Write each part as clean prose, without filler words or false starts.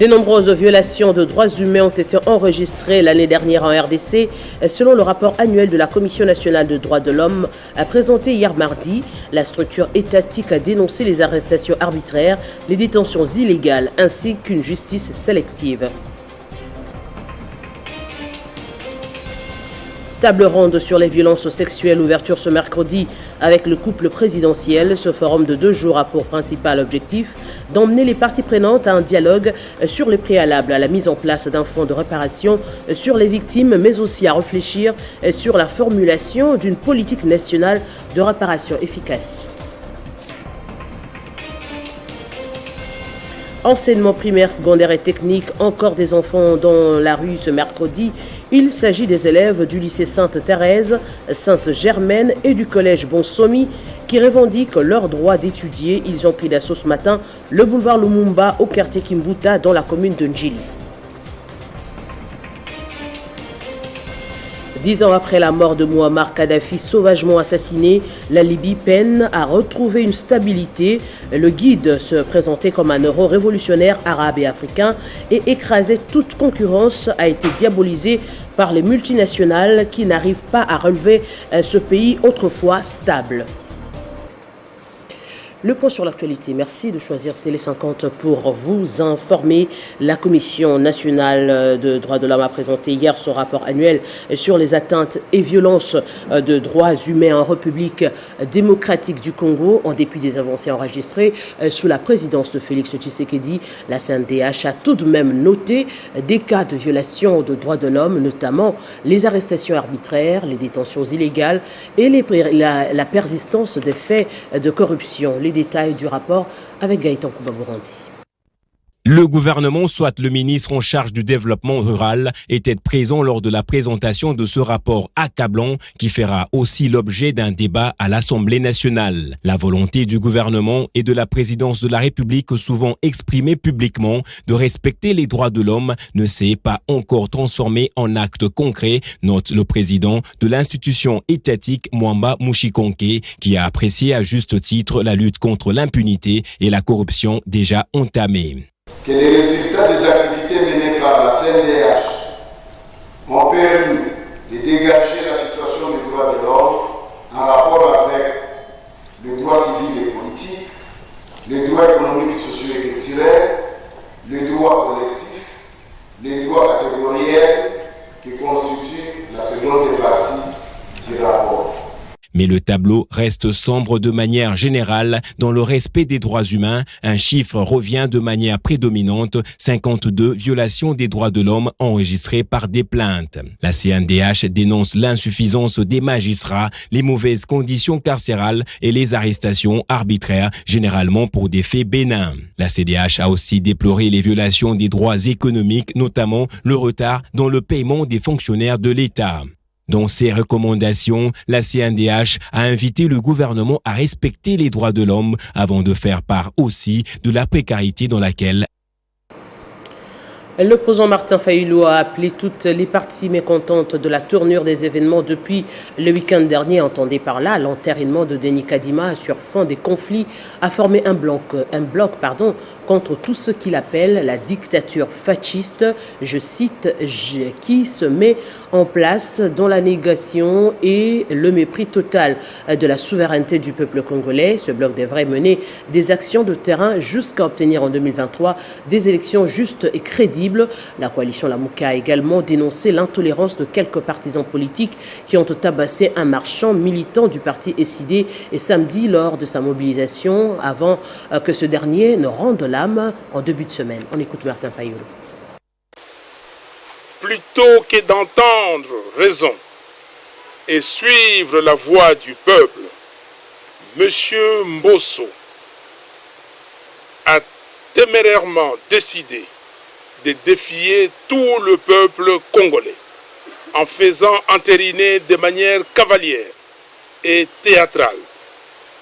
De nombreuses violations de droits humains ont été enregistrées l'année dernière en RDC, selon le rapport annuel de la Commission nationale de droits de l'homme présenté hier mardi. La structure étatique a dénoncé les arrestations arbitraires, les détentions illégales ainsi qu'une justice sélective. Table ronde sur les violences sexuelles, ouverture ce mercredi avec le couple présidentiel. Ce forum de 2 jours a pour principal objectif d'emmener les parties prenantes à un dialogue sur les préalables à la mise en place d'un fonds de réparation sur les victimes, mais aussi à réfléchir sur la formulation d'une politique nationale de réparation efficace. Enseignement primaire, secondaire et technique, encore des enfants dans la rue ce mercredi. Il s'agit des élèves du lycée Sainte-Thérèse, Sainte-Germaine et du collège Bonsomi qui revendiquent leur droit d'étudier. Ils ont pris d'assaut ce matin le boulevard Lumumba au quartier Kimbuta dans la commune de Ndjili. 10 ans après la mort de Mouammar Kadhafi, sauvagement assassiné, la Libye peine à retrouver une stabilité. Le guide se présentait comme un euro révolutionnaire arabe et africain et écrasait toute concurrence, a été diabolisé par les multinationales qui n'arrivent pas à relever ce pays autrefois stable. Le point sur l'actualité. Merci de choisir Télé 50 pour vous informer. La Commission nationale de droits de l'homme a présenté hier son rapport annuel sur les atteintes et violences de droits humains en République démocratique du Congo. En dépit des avancées enregistrées sous la présidence de Félix Tshisekedi, la CNDH a tout de même noté des cas de violation de droits de l'homme, notamment les arrestations arbitraires, les détentions illégales et la persistance des faits de corruption. Les détails du rapport avec Gaëtan Koubabourandi. Le gouvernement, soit le ministre en charge du développement rural, était présent lors de la présentation de ce rapport accablant qui fera aussi l'objet d'un débat à l'Assemblée nationale. La volonté du gouvernement et de la présidence de la République, souvent exprimée publiquement, de respecter les droits de l'homme ne s'est pas encore transformée en actes concrets, note le président de l'institution étatique Mwamba Mushikonke, qui a apprécié à juste titre la lutte contre l'impunité et la corruption déjà entamée. Que les résultats des activités menées par la CNDH ont permis de dégager la situation des droits de l'homme en rapport avec les droits civils et politiques, les droits économiques, sociaux et culturels, les droits collectifs, les droits catégoriels qui constituent la seconde partie du rapport. Mais le tableau reste sombre de manière générale dans le respect des droits humains. Un chiffre revient de manière prédominante, 52 violations des droits de l'homme enregistrées par des plaintes. La CNDH dénonce l'insuffisance des magistrats, les mauvaises conditions carcérales et les arrestations arbitraires, généralement pour des faits bénins. La CDH a aussi déploré les violations des droits économiques, notamment le retard dans le paiement des fonctionnaires de l'État. Dans ses recommandations, la CNDH a invité le gouvernement à respecter les droits de l'homme avant de faire part aussi de la précarité dans laquelle le président Martin Fayulu a appelé toutes les parties mécontentes de la tournure des événements depuis le week-end dernier. Entendez par là l'entérinement de Denis Kadima sur fond des conflits a formé un bloc contre tout ce qu'il appelle la dictature fasciste, je cite, qui se met en place dans la négation et le mépris total de la souveraineté du peuple congolais. Ce bloc devrait mener des actions de terrain jusqu'à obtenir en 2023 des élections justes et crédibles. La coalition Lamouka a également dénoncé l'intolérance de quelques partisans politiques qui ont tabassé un marchand militant du parti SID et samedi lors de sa mobilisation avant que ce dernier ne rende l'âme en début de semaine. On écoute Martin Fayulu. Plutôt que d'entendre raison et suivre la voix du peuple, M. Mbosso a témérairement décidé de défier tout le peuple congolais en faisant entériner de manière cavalière et théâtrale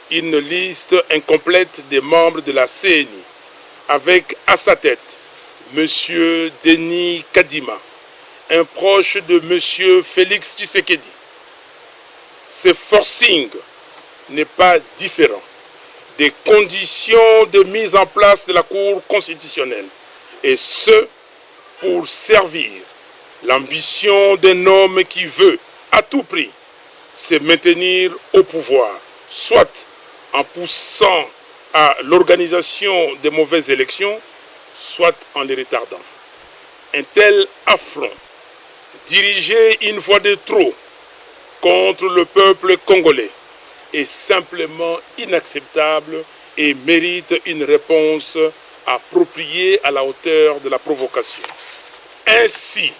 une liste incomplète des membres de la CNI avec à sa tête M. Denis Kadima, un proche de M. Félix Tshisekedi. Ce forcing n'est pas différent des conditions de mise en place de la Cour constitutionnelle Et ce, pour servir l'ambition d'un homme qui veut, à tout prix, se maintenir au pouvoir, soit en poussant à l'organisation de mauvaises élections, soit en les retardant. Un tel affront, dirigé une fois de trop contre le peuple congolais, est simplement inacceptable et mérite une réponse appropriée à la hauteur de la provocation. Ainsi,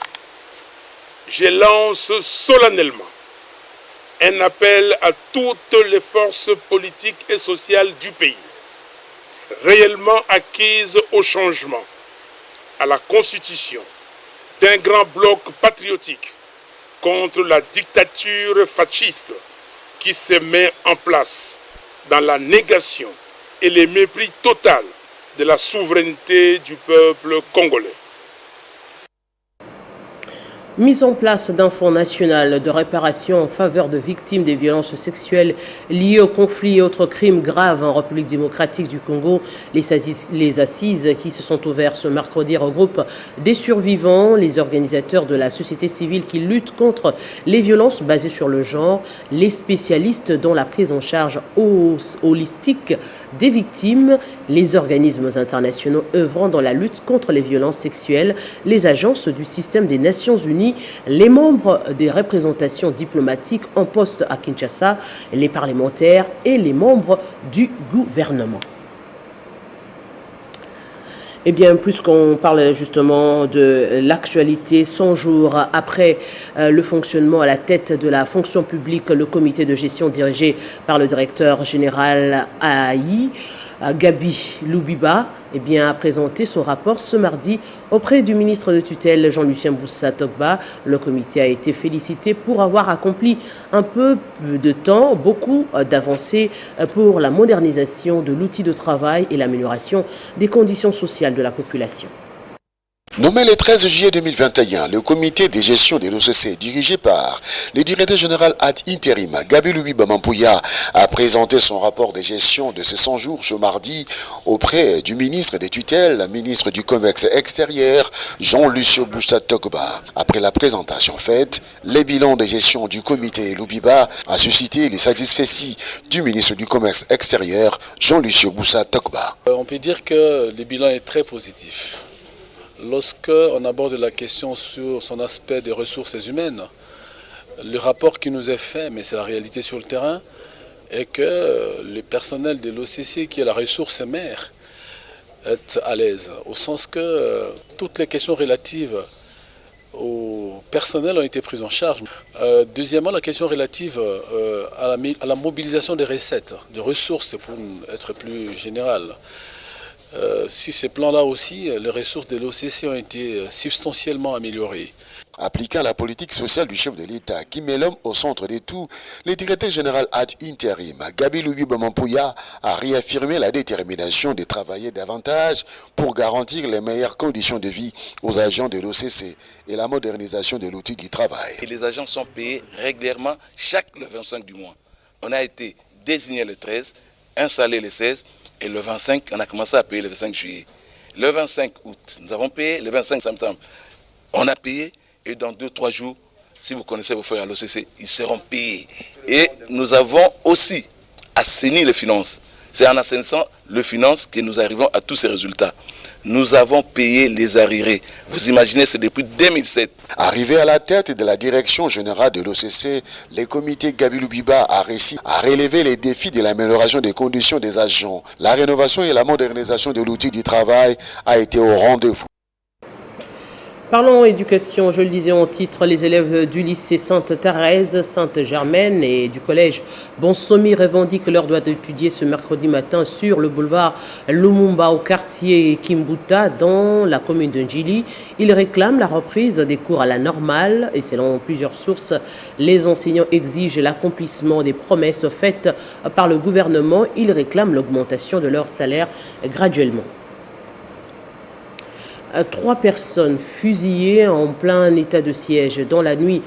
je lance solennellement un appel à toutes les forces politiques et sociales du pays, réellement acquises au changement, à la constitution d'un grand bloc patriotique contre la dictature fasciste qui se met en place dans la négation et le mépris total de la souveraineté du peuple congolais. Mise en place d'un fonds national de réparation en faveur de victimes des violences sexuelles liées au conflit et autres crimes graves en République démocratique du Congo. Les assises qui se sont ouvertes ce mercredi regroupent des survivants, les organisateurs de la société civile qui luttent contre les violences basées sur le genre, les spécialistes dans la prise en charge holistique des victimes, les organismes internationaux œuvrant dans la lutte contre les violences sexuelles, les agences du système des Nations Unies, les membres des représentations diplomatiques en poste à Kinshasa, les parlementaires et les membres du gouvernement. Eh bien, puisqu'on parle justement de l'actualité, 100 jours après le fonctionnement à la tête de la fonction publique, le comité de gestion dirigé par le directeur général AI, Gabi Loubiba, a présenté son rapport ce mardi auprès du ministre de tutelle Jean-Lucien Boussa Togba. Le comité a été félicité pour avoir accompli un peu de temps, beaucoup d'avancées pour la modernisation de l'outil de travail et l'amélioration des conditions sociales de la population. Nommé le 13 juillet 2021, le comité de gestion de l'OCC, dirigé par le directeur général ad interim, Gabi Loubiba Mampouya, a présenté son rapport de gestion de ces 100 jours ce mardi auprès du ministre des tutelles, ministre du Commerce extérieur, Jean-Lucien Boussa Togba. Après la présentation faite, le bilan de gestion du comité Loubiba a suscité les satisfecits du ministre du Commerce extérieur, Jean-Lucien Boussa Togba. On peut dire que le bilan est très positif. Lorsqu'on aborde la question sur son aspect des ressources humaines, le rapport qui nous est fait, mais c'est la réalité sur le terrain, est que le personnel de l'OCC, qui est la ressource mère, est à l'aise, au sens que toutes les questions relatives au personnel ont été prises en charge. Deuxièmement, la question relative à la mobilisation des recettes, des ressources, pour être plus général. Si ces plans-là aussi, les ressources de l'OCC ont été substantiellement améliorées. Appliquant la politique sociale du chef de l'État qui met l'homme au centre de tout, le directeur général ad interim, Gabi Loubiba Mampouya, a réaffirmé la détermination de travailler davantage pour garantir les meilleures conditions de vie aux agents de l'OCC et la modernisation de l'outil du travail. Et les agents sont payés régulièrement le 25 du mois. On a été désigné le 13, installé le 16, et le 25, on a commencé à payer le 25 juillet. Le 25 août, nous avons payé. Le 25 septembre, on a payé. Et dans 2-3 jours, si vous connaissez vos frères à l'OCC, ils seront payés. Et nous avons aussi assaini les finances. C'est en assainissant les finances que nous arrivons à tous ces résultats. Nous avons payé les arriérés. Vous imaginez, c'est depuis 2007. Arrivé à la tête de la direction générale de l'OCC, le comité Gabi Loubiba a réussi à relever les défis de l'amélioration des conditions des agents. La rénovation et la modernisation de l'outil du travail a été au rendez-vous. Parlons éducation, je le disais en titre, les élèves du lycée Sainte-Thérèse, Sainte-Germaine et du collège Bonsomi revendiquent leur droit d'étudier ce mercredi matin sur le boulevard Lumumba au quartier Kimbuta dans la commune de Njili. Ils réclament la reprise des cours à la normale et selon plusieurs sources, les enseignants exigent l'accomplissement des promesses faites par le gouvernement. Ils réclament l'augmentation de leur salaire graduellement. 3 personnes fusillées en plein état de siège dans la nuit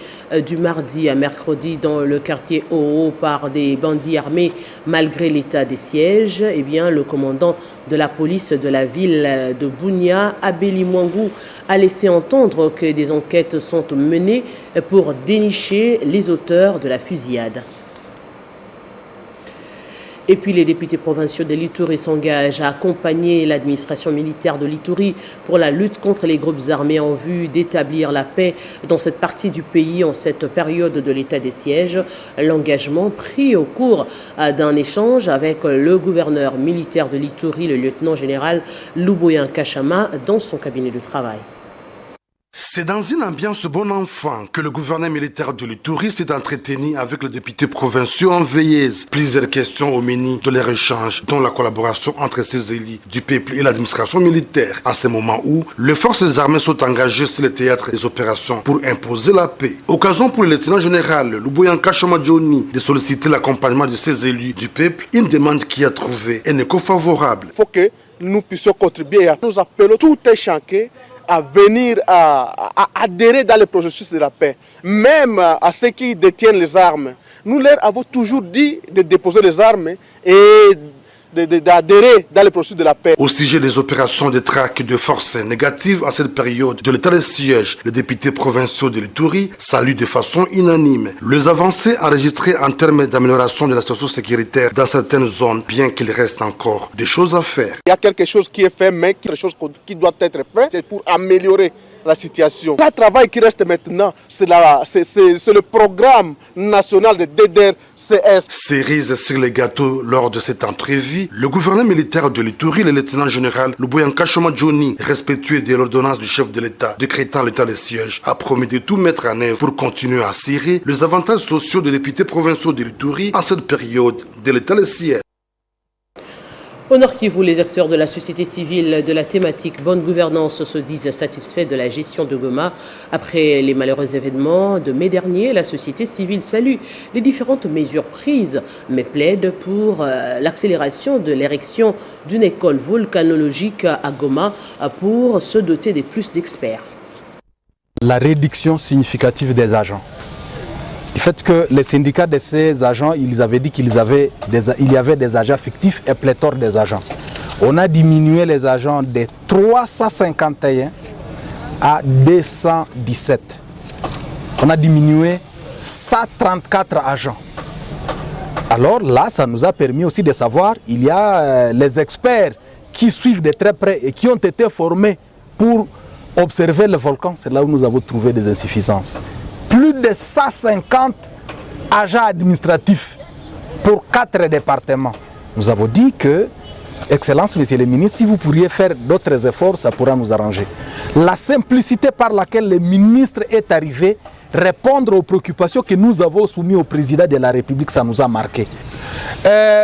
du mardi à mercredi dans le quartier Oro par des bandits armés malgré l'état des sièges. Eh bien, le commandant de la police de la ville de Bunia, Abeli Mwangou, a laissé entendre que des enquêtes sont menées pour dénicher les auteurs de la fusillade. Et puis les députés provinciaux de l'Ituri s'engagent à accompagner l'administration militaire de l'Ituri pour la lutte contre les groupes armés en vue d'établir la paix dans cette partie du pays en cette période de l'état des sièges. L'engagement pris au cours d'un échange avec le gouverneur militaire de l'Ituri, le lieutenant-général Luboyan Kachama, dans son cabinet de travail. C'est dans une ambiance bon enfant que le gouverneur militaire de l'Ituri s'est entretenu avec les députés provinciaux en veilleuse. Plusieurs questions au menu de leur échange, dont la collaboration entre ces élites du peuple et l'administration militaire, en ce moment où les forces armées sont engagées sur le théâtre des opérations pour imposer la paix. Occasion pour le lieutenant-général Luboyan Kachama Johnny de solliciter l'accompagnement de ces élus du peuple, une demande qui a trouvé un écho favorable. Il faut que nous puissions contribuer. Nous appelons tout un chacun à venir à adhérer dans le processus de la paix, même à ceux qui détiennent les armes. Nous leur avons toujours dit de déposer les armes et d'adhérer dans le processus de la paix. Au sujet des opérations de traque de forces négatives en cette période de l'état de siège, les députés provinciaux de l'Ituri saluent de façon unanime les avancées enregistrées en termes d'amélioration de la situation sécuritaire dans certaines zones, bien qu'il reste encore des choses à faire. Il y a quelque chose qui est fait, mais quelque chose qui doit être fait, c'est pour améliorer la situation. Le travail qui reste maintenant, c'est le programme national de DDRCS. Cerise sur les gâteaux lors de cette entrevue, le gouverneur militaire de l'Ituri, le lieutenant-général Luboyan Kachama Johnny, respectueux de l'ordonnance du chef de l'État décrétant l'état de siège, a promis de tout mettre en œuvre pour continuer à assurer les avantages sociaux des députés provinciaux de l'Ituri en cette période de l'état de siège. Au Nord Kivu, les acteurs de la société civile de la thématique bonne gouvernance se disent satisfaits de la gestion de Goma. Après les malheureux événements de mai dernier, la société civile salue les différentes mesures prises, mais plaide pour l'accélération de l'érection d'une école volcanologique à Goma pour se doter de plus d'experts. La réduction significative des agents. Du fait que les syndicats de ces agents, ils avaient dit qu'il y avait des agents fictifs et pléthore des agents. On a diminué les agents de 351 à 217. On a diminué 134 agents. Alors là, ça nous a permis aussi de savoir, il y a les experts qui suivent de très près et qui ont été formés pour observer le volcan. C'est là où nous avons trouvé des insuffisances. Plus de 150 agents administratifs pour 4 départements. Nous avons dit que, Excellence, Monsieur le ministre, si vous pourriez faire d'autres efforts, ça pourra nous arranger. La simplicité par laquelle le ministre est arrivé répondre aux préoccupations que nous avons soumises au président de la République, ça nous a marqué.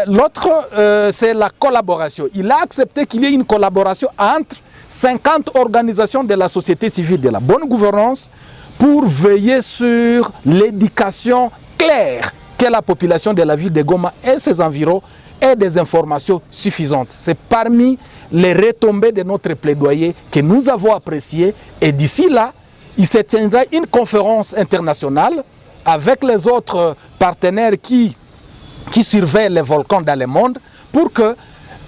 L'autre, c'est la collaboration. Il a accepté qu'il y ait une collaboration entre 50 organisations de la société civile de la bonne gouvernance pour veiller sur l'éducation claire que la population de la ville de Goma et ses environs ait des informations suffisantes. C'est parmi les retombées de notre plaidoyer que nous avons appréciées. Et d'ici là, il se tiendra une conférence internationale avec les autres partenaires qui surveillent les volcans dans le monde pour que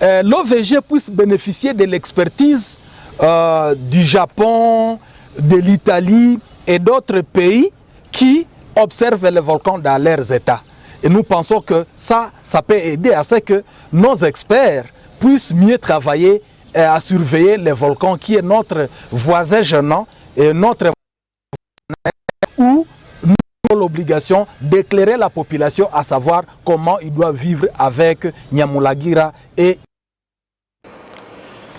l'OVG puisse bénéficier de l'expertise du Japon, de l'Italie et d'autres pays qui observent les volcans dans leurs états. Et nous pensons que ça peut aider à ce que nos experts puissent mieux travailler à surveiller les volcans qui est notre voisin gênant et notre où nous avons l'obligation d'éclairer la population à savoir comment ils doivent vivre avec Nyamulagira et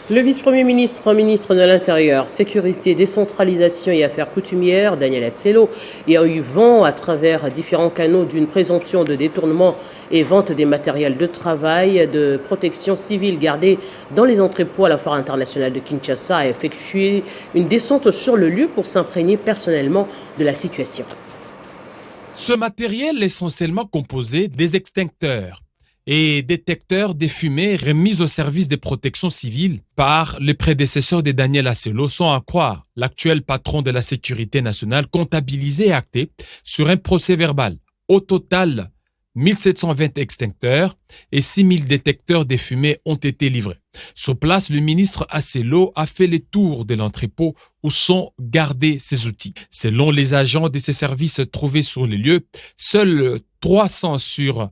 le vice-premier ministre, ministre de l'Intérieur, Sécurité, Décentralisation et Affaires coutumières, Daniel Assello, a eu vent à travers différents canaux d'une présomption de détournement et vente des matériels de travail de protection civile gardés dans les entrepôts à la Foire internationale de Kinshasa, a effectué une descente sur le lieu pour s'imprégner personnellement de la situation. Ce matériel est essentiellement composé des extincteurs, et détecteurs des fumées remis au service des protections civiles par le prédécesseur de Daniel Asselot, sans à croire l'actuel patron de la sécurité nationale, comptabilisé et acté sur un procès verbal. Au total, 1720 extincteurs et 6000 détecteurs des fumées ont été livrés. Sur place, le ministre Asselot a fait le tour de l'entrepôt où sont gardés ces outils. Selon les agents de ces services trouvés sur les lieux, seuls 300 sur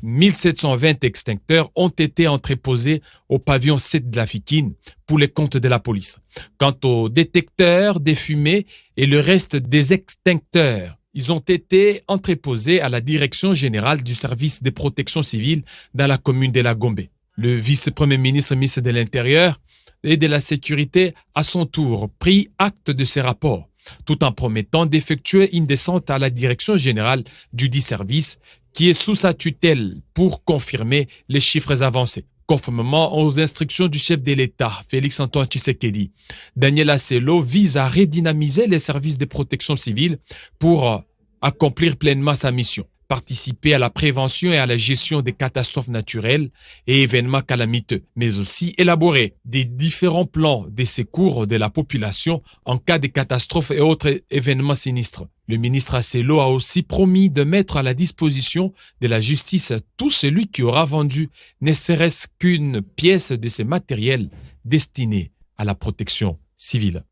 1720 extincteurs ont été entreposés au pavillon 7 de la Fikine pour les comptes de la police. Quant aux détecteurs des fumées et le reste des extincteurs, ils ont été entreposés à la direction générale du service de protection civile dans la commune de la Gombe. Le vice-premier ministre de l'Intérieur et de la Sécurité, à son tour, prit acte de ces rapports, tout en promettant d'effectuer une descente à la direction générale du dit service, qui est sous sa tutelle pour confirmer les chiffres avancés. Conformément aux instructions du chef de l'État, Félix-Antoine Tshisekedi, Daniel Asselot vise à redynamiser les services de protection civile pour accomplir pleinement sa mission, participer à la prévention et à la gestion des catastrophes naturelles et événements calamiteux, mais aussi élaborer des différents plans de secours de la population en cas de catastrophes et autres événements sinistres. Le ministre Asselot a aussi promis de mettre à la disposition de la justice tout celui qui aura vendu ne serait-ce qu'une pièce de ces matériels destinés à la protection civile.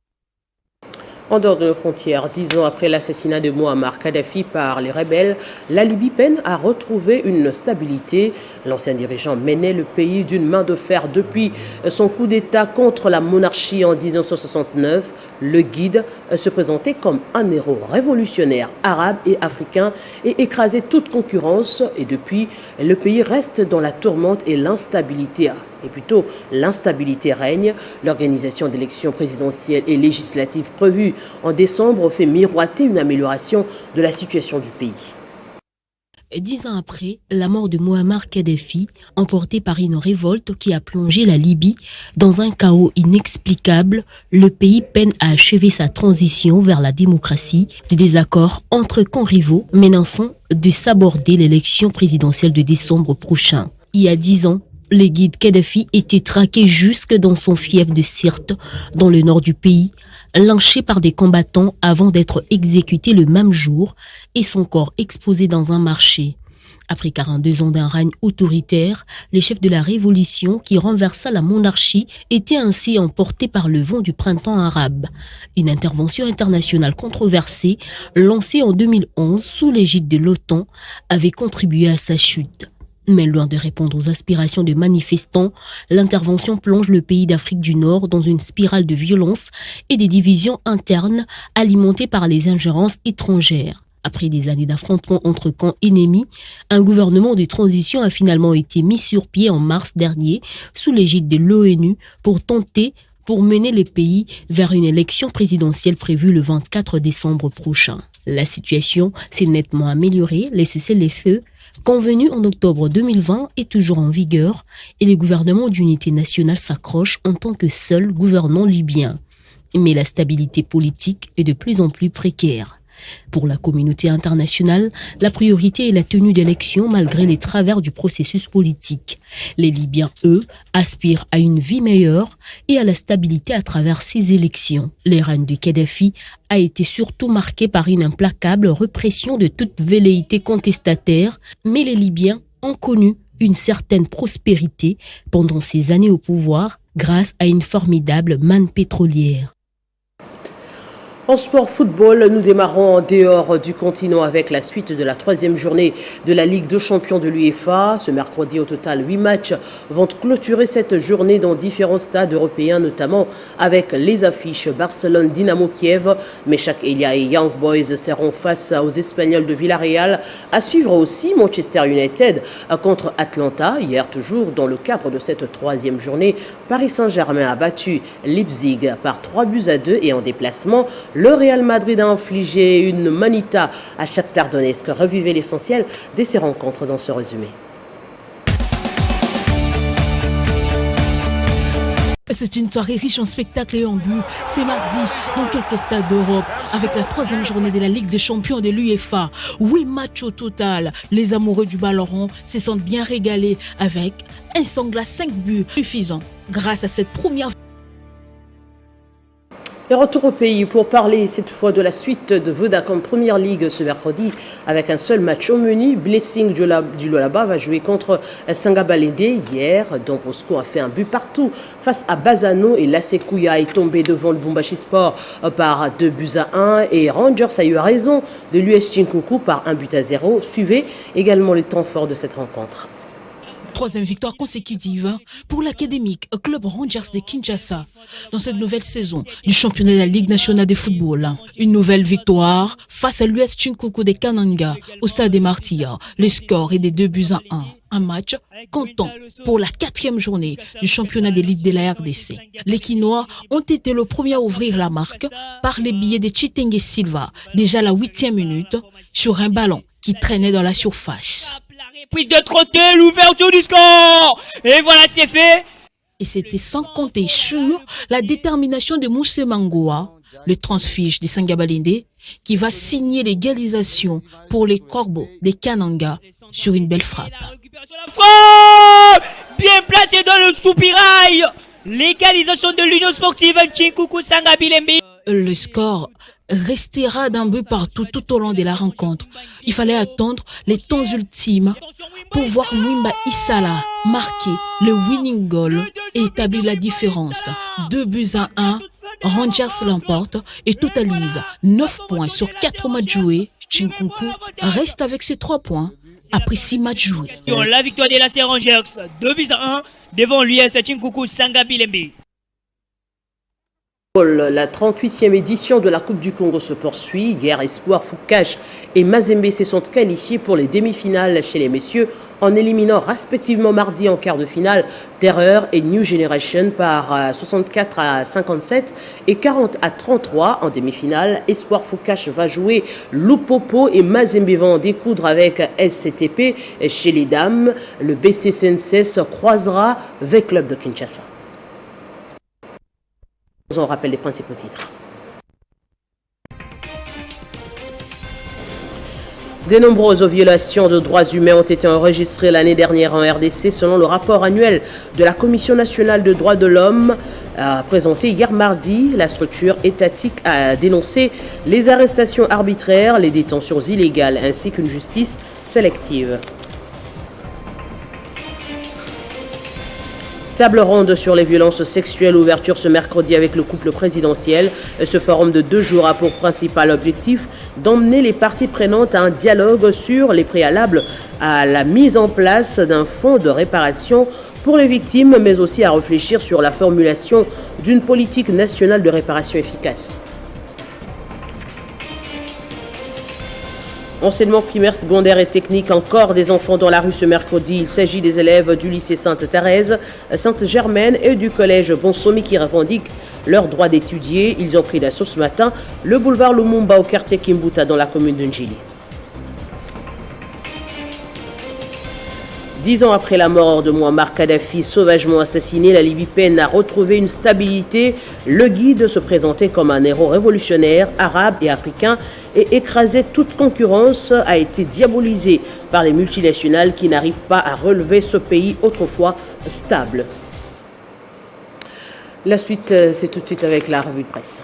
En dehors de nos frontières, 10 ans après l'assassinat de Mouammar Kadhafi par les rebelles, la Libye peine à retrouver une stabilité. L'ancien dirigeant menait le pays d'une main de fer depuis son coup d'État contre la monarchie en 1969. Le guide se présentait comme un héros révolutionnaire arabe et africain et écrasait toute concurrence. Et depuis, le pays reste dans la tourmente et l'instabilité. Et plutôt, l'instabilité règne. L'organisation d'élections présidentielles et législatives prévues en décembre fait miroiter une amélioration de la situation du pays. 10 ans après la mort de Mouammar Kadhafi, emporté par une révolte qui a plongé la Libye dans un chaos inexplicable, le pays peine à achever sa transition vers la démocratie. Des désaccords entre camps rivaux menaçant de saborder l'élection présidentielle de décembre prochain. Il y a 10 ans, le guide Kadhafi était traqué jusque dans son fief de Sirte, dans le nord du pays, lynché par des combattants avant d'être exécuté le même jour et son corps exposé dans un marché. Après 42 ans d'un règne autoritaire, les chefs de la révolution qui renversa la monarchie étaient ainsi emportés par le vent du printemps arabe. Une intervention internationale controversée, lancée en 2011 sous l'égide de l'OTAN, avait contribué à sa chute. Mais loin de répondre aux aspirations de manifestants, l'intervention plonge le pays d'Afrique du Nord dans une spirale de violence et des divisions internes alimentées par les ingérences étrangères. Après des années d'affrontements entre camps ennemis, un gouvernement de transition a finalement été mis sur pied en mars dernier sous l'égide de l'ONU pour mener le pays vers une élection présidentielle prévue le 24 décembre prochain. La situation s'est nettement améliorée, les cessez-le-feu convenu en octobre 2020 est toujours en vigueur et le gouvernement d'unité nationale s'accroche en tant que seul gouvernement libyen. Mais la stabilité politique est de plus en plus précaire. Pour la communauté internationale, la priorité est la tenue d'élections malgré les travers du processus politique. Les Libyens, eux, aspirent à une vie meilleure et à la stabilité à travers ces élections. Le règne de Kadhafi a été surtout marqué par une implacable répression de toute velléité contestataire, mais les Libyens ont connu une certaine prospérité pendant ces années au pouvoir grâce à une formidable manne pétrolière. En sport football, nous démarrons en dehors du continent avec la suite de la 3e journée de la Ligue des champions de l'UEFA. Ce mercredi, au total, 8 matchs vont clôturer cette journée dans différents stades européens, notamment avec les affiches Barcelone, Dynamo Kiev, Meshak Elia et Young Boys seront face aux Espagnols de Villarreal. À suivre aussi Manchester United contre Atlanta. Hier, toujours dans le cadre de cette 3e journée, Paris Saint-Germain a battu Leipzig par 3-2 et en déplacement, le Real Madrid a infligé une manita à Shakhtar Donetsk. Revivez l'essentiel de ces rencontres dans ce résumé. C'est une soirée riche en spectacles et en buts. C'est mardi dans quelques stades d'Europe avec la 3e journée de la Ligue des champions de l'UEFA. 8 matchs au total. Les amoureux du ballon rond se sentent bien régalés avec un sanglant 5 buts suffisants grâce à cette première. Et retour au pays pour parler cette fois de la suite de Vodacom Première Ligue ce mercredi avec un seul match au menu. Blessing du Lualaba va jouer contre Sangabalende hier. Don Bosco a fait un but partout face à Bazano et Lasekouya est tombé devant le Bumbashi Sport par 2-1 et Rangers a eu raison de l'US Chinkuku par 1-0. Suivez également les temps forts de cette rencontre. 3e victoire consécutive pour l'académique Club Rangers de Kinshasa dans cette nouvelle saison du championnat de la Ligue nationale de football. Une nouvelle victoire face à l'US Chinkuku de Kananga au stade des Martyrs. Le score est des 2-1. Un match comptant pour la 4e journée du championnat d'élite de la RDC. Les Quinois ont été le premier à ouvrir la marque par les billets de Chitenge Silva, déjà à la 8e minute, sur un ballon qui traînait dans la surface. Puis de trotter l'ouverture du score. Et voilà, c'est fait. Et c'était sans compter sur la détermination de Mousse Mangoa, le transfuge de Sangabalende, qui va signer l'égalisation pour les Corbeaux des Kananga sur une belle frappe. Bien placé dans le soupirail. L'égalisation de l'Union sportive Chinkuku Sangabilembe. Le score restera d'un but partout tout au long de la rencontre. Il fallait attendre les temps ultimes pour voir Mwimba Issala marquer le winning goal et établir la différence. 2-1. Rangers l'emporte et totalise 9 points sur 4 matchs joués. Chinkuku reste avec ses 3 points après 6 matchs joués. La victoire de la Rangers 2-1 devant l'US Chinkuku Sangabilembe. La 38e édition de la Coupe du Congo se poursuit. Hier, Espoir Foucache et Mazembe se sont qualifiés pour les demi-finales chez les messieurs en éliminant respectivement mardi en quart de finale Terreur et New Generation par 64-57 et 40-33 en demi-finale. Espoir Foucache va jouer Lupopo et Mazembe va en découdre avec SCTP chez les dames. Le BC Senses croisera avec Club de Kinshasa. On rappelle les principaux titres. De nombreuses violations de droits humains ont été enregistrées l'année dernière en RDC selon le rapport annuel de la Commission nationale de droits de l'homme présenté hier mardi. La structure étatique a dénoncé les arrestations arbitraires, les détentions illégales ainsi qu'une justice sélective. Table ronde sur les violences sexuelles, ouverture ce mercredi avec le couple présidentiel. Ce forum de 2 jours a pour principal objectif d'emmener les parties prenantes à un dialogue sur les préalables à la mise en place d'un fonds de réparation pour les victimes, mais aussi à réfléchir sur la formulation d'une politique nationale de réparation efficace. Enseignement primaire, secondaire et technique, encore des enfants dans la rue ce mercredi. Il s'agit des élèves du lycée Sainte-Thérèse, Sainte-Germaine et du collège Bonsomi qui revendiquent leur droit d'étudier. Ils ont pris d'assaut ce matin le boulevard Lumumba au quartier Kimbuta dans la commune de Njili. 10 ans après la mort de Mouammar Kadhafi, sauvagement assassiné, la Libye peine à retrouver une stabilité. Le guide se présentait comme un héros révolutionnaire, arabe et africain, et écrasait toute concurrence, a été diabolisé par les multinationales qui n'arrivent pas à relever ce pays autrefois stable. La suite, c'est tout de suite avec la revue de presse.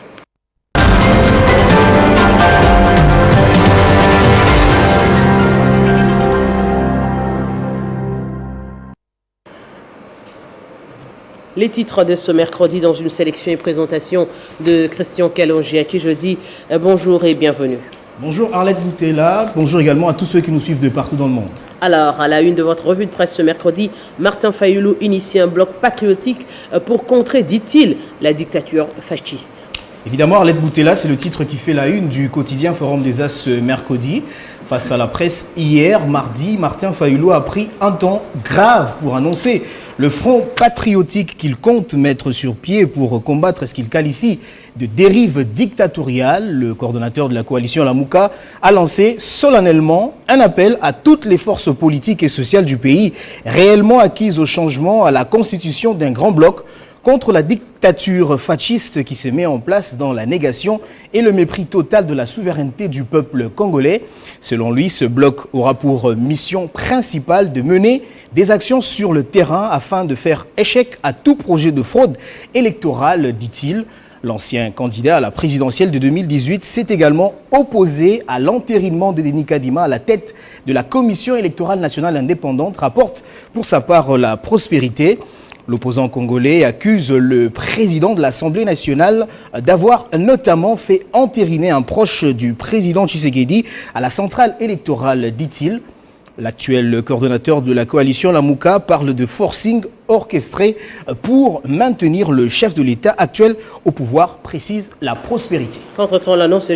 Les titres de ce mercredi dans une sélection et présentation de Christian Kalonji, à qui je dis bonjour et bienvenue. Bonjour Arlette Boutella, bonjour également à tous ceux qui nous suivent de partout dans le monde. Alors, à la une de votre revue de presse ce mercredi, Martin Fayoulou initie un bloc patriotique pour contrer, dit-il, la dictature fasciste. Évidemment, Arlette Boutella, c'est le titre qui fait la une du quotidien Forum des As ce mercredi. Face à la presse hier, mardi, Martin Fayoulou a pris un temps grave pour annoncer le front patriotique qu'il compte mettre sur pied pour combattre ce qu'il qualifie de dérive dictatoriale. Le coordonnateur de la coalition Lamouka a lancé solennellement un appel à toutes les forces politiques et sociales du pays réellement acquises au changement, à la constitution d'un grand bloc contre la dictature fasciste qui se met en place dans la négation et le mépris total de la souveraineté du peuple congolais. Selon lui, ce bloc aura pour mission principale de mener des actions sur le terrain afin de faire échec à tout projet de fraude électorale, dit-il. L'ancien candidat à la présidentielle de 2018 s'est également opposé à l'entérinement de Denis Kadima à la tête de la Commission électorale nationale indépendante, rapporte pour sa part La Prospérité. L'opposant congolais accuse le président de l'Assemblée nationale d'avoir notamment fait entériner un proche du président Tshisekedi à la centrale électorale, dit-il. L'actuel coordonnateur de la coalition Lamouka parle de forcing orchestré pour maintenir le chef de l'État actuel au pouvoir, précise La Prospérité. Entre-temps, on a annoncé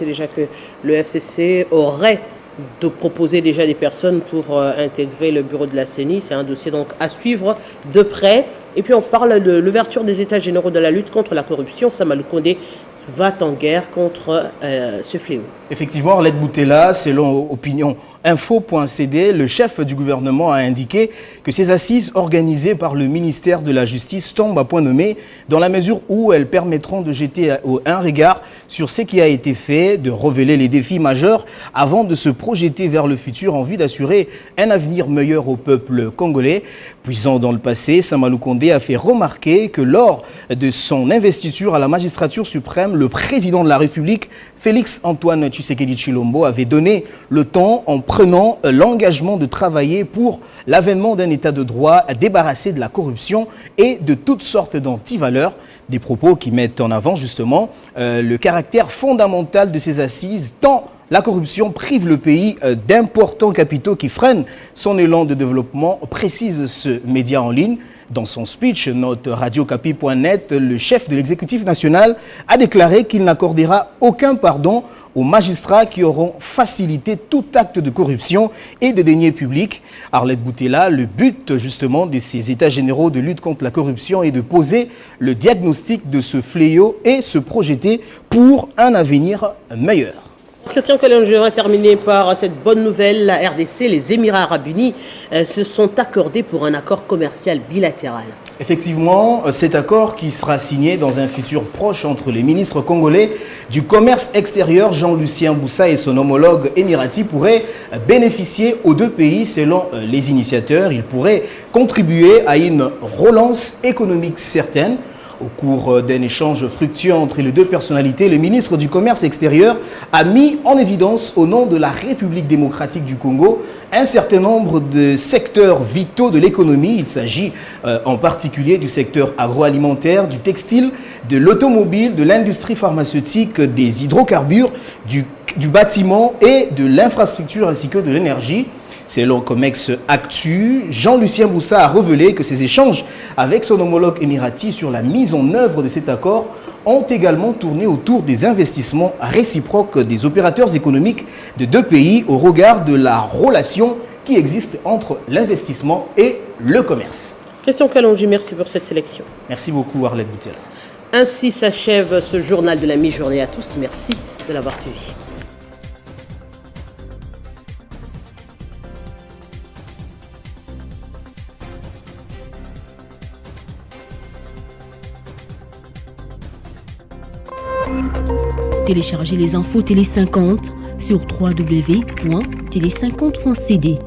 déjà que le FCC aurait de proposer déjà des personnes pour intégrer le bureau de la CENI. C'est un dossier donc à suivre de près. Et puis on parle de l'ouverture des états généraux de la lutte contre la corruption. Samalou Condé va en guerre contre ce fléau. Effectivement, Arlette Boutella, selon opinioninfo.cd, le chef du gouvernement a indiqué que ces assises organisées par le ministère de la Justice tombent à point nommé dans la mesure où elles permettront de jeter un regard sur ce qui a été fait, de révéler les défis majeurs avant de se projeter vers le futur en vue d'assurer un avenir meilleur au peuple congolais. Puisant dans le passé, Samalou Condé a fait remarquer que lors de son investiture à la magistrature suprême, le président de la République, Félix-Antoine Tshisekedi Tshilombo, avait donné le temps en prenant l'engagement de travailler pour l'avènement d'un état de droit débarrassé de la corruption et de toutes sortes d'antivaleurs. Des propos qui mettent en avant justement le caractère fondamental de ces assises, tant la corruption prive le pays d'importants capitaux qui freinent son élan de développement, précise ce média en ligne. Dans son speech, note radiocapi.net, le chef de l'exécutif national a déclaré qu'il n'accordera aucun pardon aux magistrats qui auront facilité tout acte de corruption et de deniers publics. Arlette Boutella, le but justement de ces états généraux de lutte contre la corruption est de poser le diagnostic de ce fléau et se projeter pour un avenir meilleur. Christian Colin, je vais terminer par cette bonne nouvelle. La RDC, les Émirats Arabes Unis, se sont accordés pour un accord commercial bilatéral. Effectivement, cet accord qui sera signé dans un futur proche entre les ministres congolais du commerce extérieur Jean-Lucien Boussa et son homologue émirati pourrait bénéficier aux deux pays selon les initiateurs. Il pourrait contribuer à une relance économique certaine. Au cours d'un échange fructueux entre les deux personnalités, le ministre du Commerce extérieur a mis en évidence au nom de la République démocratique du Congo un certain nombre de secteurs vitaux de l'économie. Il s'agit en particulier du secteur agroalimentaire, du textile, de l'automobile, de l'industrie pharmaceutique, des hydrocarbures, du bâtiment et de l'infrastructure ainsi que de l'énergie. Selon Comex Actu, Jean-Lucien Boussa a révélé que ses échanges avec son homologue émirati sur la mise en œuvre de cet accord ont également tourné autour des investissements réciproques des opérateurs économiques de deux pays au regard de la relation qui existe entre l'investissement et le commerce. Christian Kalonji, merci pour cette sélection. Merci beaucoup Arlette Boutella. Ainsi s'achève ce journal de la mi-journée à tous. Merci de l'avoir suivi. Téléchargez les infos Télé 50 sur www.télé50.cd.